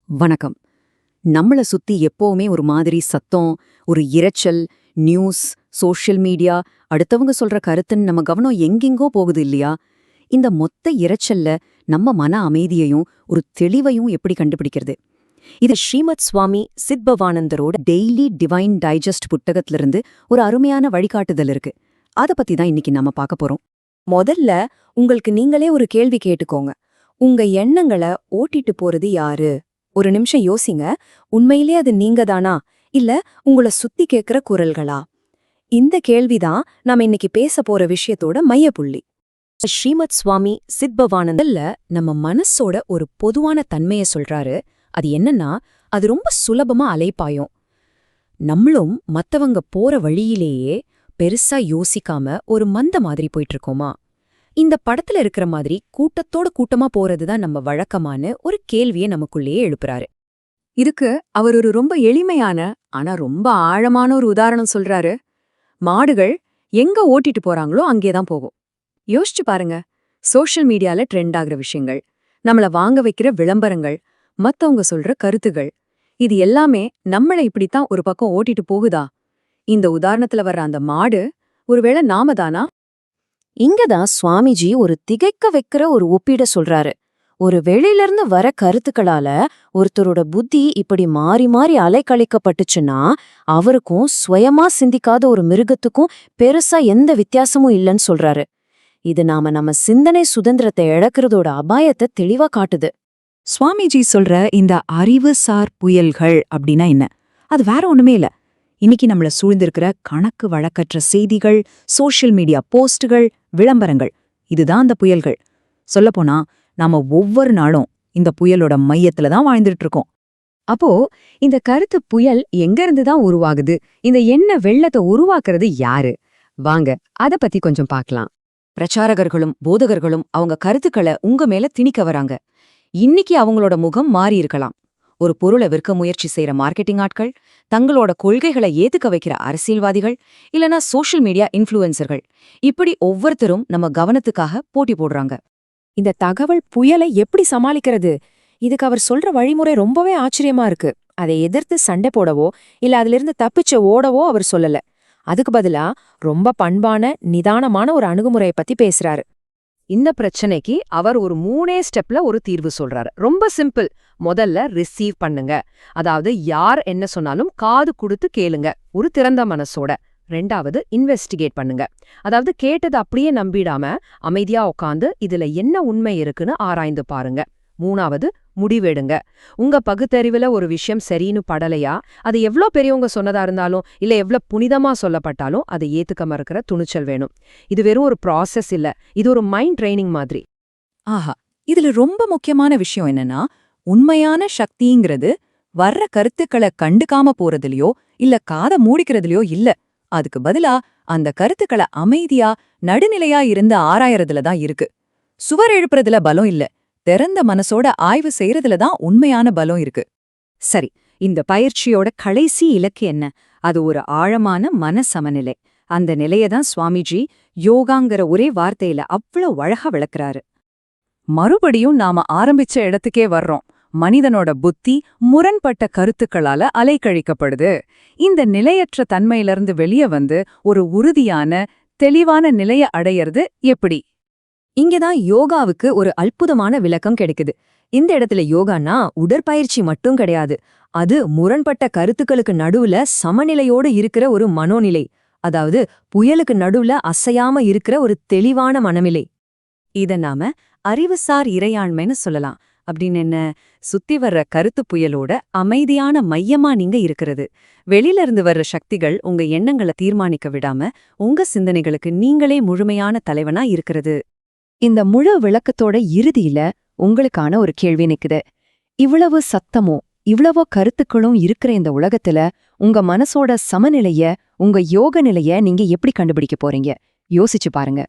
வணக்கம். நம்மள சுத்தி எப்பவுமே ஒரு மாதிரி சத்தம், ஒரு இரைச்சல், நியூஸ், சோஷியல் மீடியா, அடுத்தவங்க சொல்ற கருத்துன்னு நம்ம கவனம் எங்கெங்கோ போகுது இல்லையா? இந்த மொத்த இரைச்சல்ல நம்ம மன அமைதியையும் ஒரு தெளிவையும் எப்படி கண்டுபிடிக்கிறது? இது ஸ்ரீமத் சுவாமி சித்பவானந்தரோட டெய்லி டிவைன் டைஜஸ்ட் புத்தகத்திலிருந்து ஒரு அருமையான வழிகாட்டுதல் இருக்கு. அத பத்தி தான் இன்னைக்கு நாம பார்க்க போறோம். முதல்ல உங்களுக்கு நீங்களே ஒரு கேள்வி கேட்டுக்கோங்க. உங்க எண்ணங்களை ஓட்டிட்டு போறது யாரு? ஒரு நிமிஷம் யோசிங்க. உண்மையிலே அது நீங்க தானா, இல்ல உங்கள சுத்தி கேக்குற குரல்களா? இந்த கேள்விதான் நாம இன்னைக்கு பேச போற விஷயத்தோட மையப்புள்ளி. ஸ்ரீமத் சுவாமி சித்பவானந்தல்ல நம்ம மனசோட ஒரு பொதுவான தன்மைய சொல்றாரு. அது என்னன்னா, அது ரொம்ப சுலபமா அலைப்பாயும். நம்மளும் மத்தவங்க போற வழியிலேயே பெருசா யோசிக்காம ஒரு மந்த மாதிரி போயிட்டு இருக்கோமா? இந்த படத்துல இருக்கிற மாதிரி கூட்டத்தோட கூட்டமா போறதுதான் நம்ம வழக்கமான ஒரு கேள்வியை நமக்குள்ளேயே எழுப்புறாரு. இதுக்கு அவர் ஒரு ரொம்ப எளிமையான ஆனா ரொம்ப ஆழமான ஒரு உதாரணம் சொல்றாரு. மாடுகள் எங்க ஓட்டிட்டு போறாங்களோ அங்கேதான் போகும். யோசிச்சு பாருங்க. சோஷியல் மீடியால ட்ரெண்ட் ஆகுற விஷயங்கள், நம்மள வாங்க வைக்கிற விளம்பரங்கள், மத்தவங்க சொல்ற கருத்துகள், இது எல்லாமே நம்மள இப்படித்தான் ஒரு பக்கம் ஓட்டிட்டு போகுதா? இந்த உதாரணத்துல வர்ற அந்த மாடு ஒருவேளை நாம தானா? இங்கதான் சுவாமிஜி ஒரு திகைக்க வைக்கிற ஒரு ஒப்பீட சொல்றாரு. ஒரு வெளியிலிருந்து வர கருத்துக்களால ஒருத்தரோட புத்தி இப்படி மாறி மாறி அலைக்கழிக்கப்பட்டுச்சுன்னா, அவருக்கும் சுயமா சிந்திக்காத ஒரு மிருகத்துக்கும் பெருசா எந்த வித்தியாசமும் இல்லைன்னு சொல்றாரு. இது நம்ம சிந்தனை சுதந்திரத்தை இழக்கிறதோட அபாயத்தை தெளிவா காட்டுது. சுவாமிஜி சொல்ற இந்த அறிவுசார் புயல்கள் அப்படின்னா என்ன? அது வேற ஒண்ணுமே இல்ல. இன்னைக்கு நம்மள சூழ்ந்திருக்கிற கணக்கு வழக்கற்ற செய்திகள், சோஷியல் மீடியா போஸ்டுகள், விளம்பரங்கள், இதுதான் அந்த புயல்கள். சொல்லப்போனா நாம ஒவ்வொரு நாளும் இந்த புயலோட மையத்துல தான் வாழ்ந்துட்டு இருக்கோம். அப்போ இந்த கருத்து புயல் எங்க இருந்து தான் உருவாகுது? இந்த எண்ண வெள்ளத்தை உருவாக்குறது யாரு? வாங்க அத பத்தி கொஞ்சம் பார்க்கலாம். பிரச்சாரகர்களும் போதகர்களும் அவங்க கருத்துக்களை உங்க மேல திணிக்க வராங்க. இன்னைக்கு அவங்களோட முகம் மாறி இருக்கலாம். ஒரு பொருளை விற்க முயற்சி செய்யற மார்க்கெட்டிங் ஆட்கள், தங்களோட கொள்கைகளை ஏத்துக்க வைக்கிற அரசியல்வாதிகள், இல்லனா சோஷியல் மீடியா இன்ஃப்ளூயன்சர்கள், இப்படி ஒவ்வொருத்தரும் நம்ம கவனத்துக்காக போட்டி போடுறாங்க. இந்த தகவல் புயலை எப்படி சமாளிக்கிறது? இதுக்கு அவர் சொல்ற வழிமுறை ரொம்பவே ஆச்சரியமா இருக்கு. அதை எதிர்த்து சண்டை போடவோ இல்ல அதிலிருந்து தப்பிச்சு ஓடவோ அவர் சொல்லல. அதுக்கு பதிலா ரொம்ப பண்பான நிதானமான ஒரு அணுகுமுறையை பத்தி பேசுறாரு. இந்த பிரச்சனைக்கு அவர் ஒரு 3 ஸ்டெப்ல ஒரு தீர்வு சொல்றாரு. ரொம்ப சிம்பிள். முதல்ல ரிசீவ் பண்ணுங்க. அதாவது யார் என்ன சொன்னாலும் காது கொடுத்து கேளுங்க, ஒரு திறந்த மனசோட. 2வது இன்வெஸ்டிகேட் பண்ணுங்க. அதாவது கேட்டது அப்படியே நம்பிடாம அமைதியா உட்காந்து இதுல என்ன உண்மை இருக்குன்னு ஆராய்ந்து பாருங்க. 3வது முடிவெடுங்க. உங்க பகுத்தறிவுல ஒரு விஷயம் சரின்னு படலையா, அது எவ்ளோ பெரியவங்க சொன்னதா இருந்தாலும் இல்ல எவ்ளோ புனிதமா சொல்லப்பட்டாலும் அதை ஏத்துக்க மறுக்கிற துணிச்சல் வேணும். இது வெறும் ஒரு ப்ராசஸ் இல்ல, இது ஒரு மைண்ட் ட்ரைனிங் மாதிரி. ஆஹா, இதுல ரொம்ப முக்கியமான விஷயம் என்னன்னா, உண்மையான சக்திங்கிறது வர்ற கருத்துக்களை கண்டுக்காம போறதுலயோ இல்ல காதை மூடிக்கிறதுலயோ இல்ல. அதுக்கு பதிலா அந்த கருத்துக்களை அமைதியா நடுநிலையா இருந்து ஆராயறதுல தான் இருக்கு. சுவர் எழுப்புறதுல பலம் இல்ல, திறந்த மனசோட ஆய்வு செய்யறதுல தான் உண்மையான பலம் இருக்கு. சரி, இந்த பயிற்சியோட கடைசி இலக்கு என்ன? அது ஒரு ஆழமான மன சமநிலை. அந்த நிலையதான் சுவாமிஜி யோகாங்கிற ஒரே வார்த்தையில அவ்வளவு அழகா விளக்குறாரு. மறுபடியும் நாம ஆரம்பிச்ச இடத்துக்கே வர்றோம். மனிதனோட புத்தி முரண்பட்ட கருத்துக்களால அலைக்கழிக்கப்படுது. இந்த நிலையற்ற தன்மையிலிருந்து வெளியே வந்து ஒரு உறுதியான தெளிவான நிலைய அடையறது எப்படி? இங்கதான் யோகாவுக்கு ஒரு அற்புதமான விளக்கம் கிடைக்குது. இந்த இடத்துல யோகான்னா உடற்பயிற்சி மட்டும் கிடையாது. அது முரண்பட்ட கருத்துக்களுக்கு நடுவுல சமநிலையோடு இருக்கிற ஒரு மனோநிலை. அதாவது புயலுக்கு நடுவுல அசையாம இருக்கிற ஒரு தெளிவான மனநிலை. இத நாம அறிவுசார் இறையாண்மைன்னு சொல்லலாம். அப்படின்னு என்ன? சுத்தி வர்ற கருத்து புயலோட அமைதியான மையமா நீங்க இருக்கிறது. வெளியில இருந்து வர்ற சக்திகள் உங்க எண்ணங்களை தீர்மானிக்க விடாம உங்க சிந்தனைகளுக்கு நீங்களே முழுமையான தலைவனா இருக்கிறது. இந்த முழு விளக்கத்தோட இறுதியில உங்களுக்கான ஒரு கேள்வி நிக்குது. இவ்வளவு சத்தமும் இவ்வளவோ கருத்துக்களும் இருக்கிற இந்த உலகத்துல உங்க மனசோட சமநிலைய, உங்க யோக நிலைய நீங்க எப்படி கண்டுபிடிக்க போறீங்க? யோசிச்சு பாருங்க.